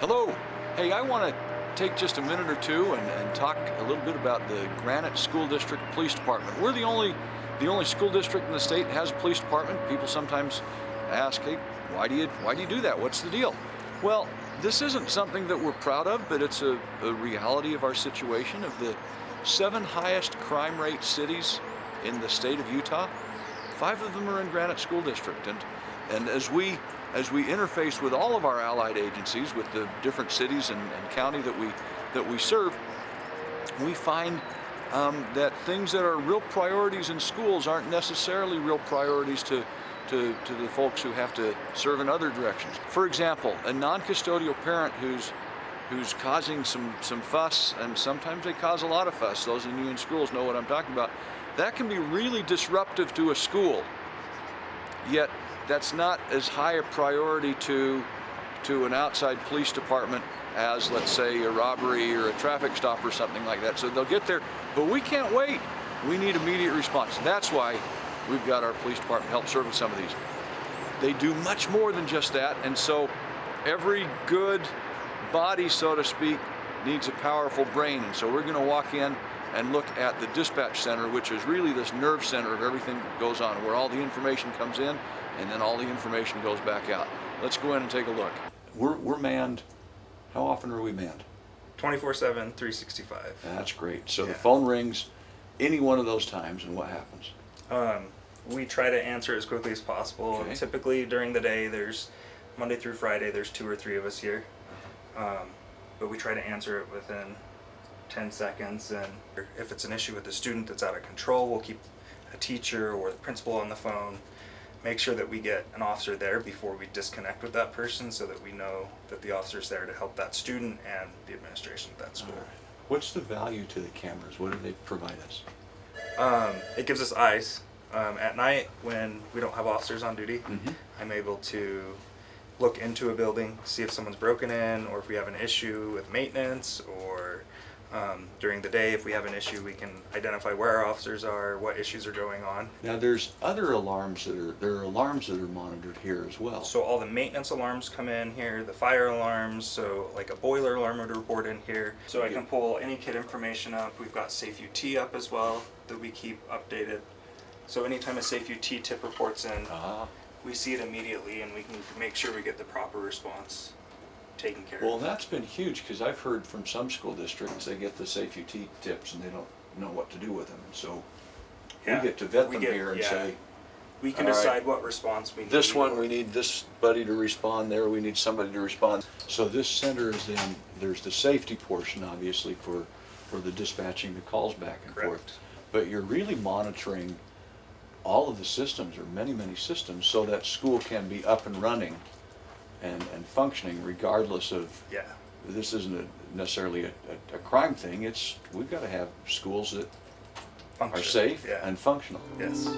Hello. Hey, I want to take just a minute or two and talk a little bit about the Granite School District Police Department. We're the only school district in the state that has a police department. People sometimes ask, hey, why do you do that? What's the deal? Well, this isn't something that we're proud of, but it's a reality of our situation. Of the 7 highest crime rate cities in the state of Utah, 5 of them are in Granite School District. And as we interface with all of our allied agencies, with the different cities and county that we serve, we find that things that are real priorities in schools aren't necessarily real priorities to the folks who have to serve in other directions. For example, a non-custodial parent who's causing some fuss, and sometimes they cause a lot of fuss. Those of you in schools know what I'm talking about. That can be really disruptive to a school. Yet that's not as high a priority to an outside police department as, let's say, a robbery or a traffic stop or something like that. So they'll get there, but we can't wait. We need immediate response. That's why we've got our police department help serve with some of these. They do much more than just that, and so every good body, so to speak, needs a powerful brain. And so we're going to walk in and look at the dispatch center, which is really this nerve center of everything that goes on, where all the information comes in and then all the information goes back out. Let's go in and take a look. We're manned. How often are we manned? 24/7, 365. That's great. So Yeah. the phone rings any one of those times, and what happens? We try to answer as quickly as possible. Okay. Typically during the day, there's Monday through Friday, there's 2 or 3 of us here. But we try to answer it within 10 seconds. And if it's an issue with the student that's out of control, we'll keep a teacher or the principal on the phone. Make sure that we get an officer there before we disconnect with that person, so that we know that the officer's there to help that student and the administration of that school. All right. What's the value to the cameras? What do they provide us? It gives us eyes. At night, when we don't have officers on duty, Mm-hmm. I'm able to look into a building, see if someone's broken in, or if we have an issue with maintenance, or during the day, if we have an issue, we can identify where our officers are, what issues are going on. Now there's other alarms there are alarms that are monitored here as well. So all the maintenance alarms come in here, the fire alarms, so like a boiler alarm would report in here. So I can pull any kid information up. We've got Safe UT up as well that we keep updated. So anytime a Safe UT tip reports in, we see it immediately, and we can make sure we get the proper response taken care Well, of. that's been huge, because I've heard from some school districts, they get the Safe UT tips and they don't know what to do with them. So Yeah, we get to vet we them get- here and yeah. say, We can all right, decide what response we need. this one, or- we need this buddy to respond there, we need somebody to respond. So this center is then, there's the safety portion, obviously, for the dispatching the calls back and forth. Correct. But you're really monitoring all of the systems, or many systems, so that school can be up and running and functioning regardless of, Yeah. this isn't necessarily a crime thing. It's, we've got to have schools that Function. are safe Yeah. and functional. Yes.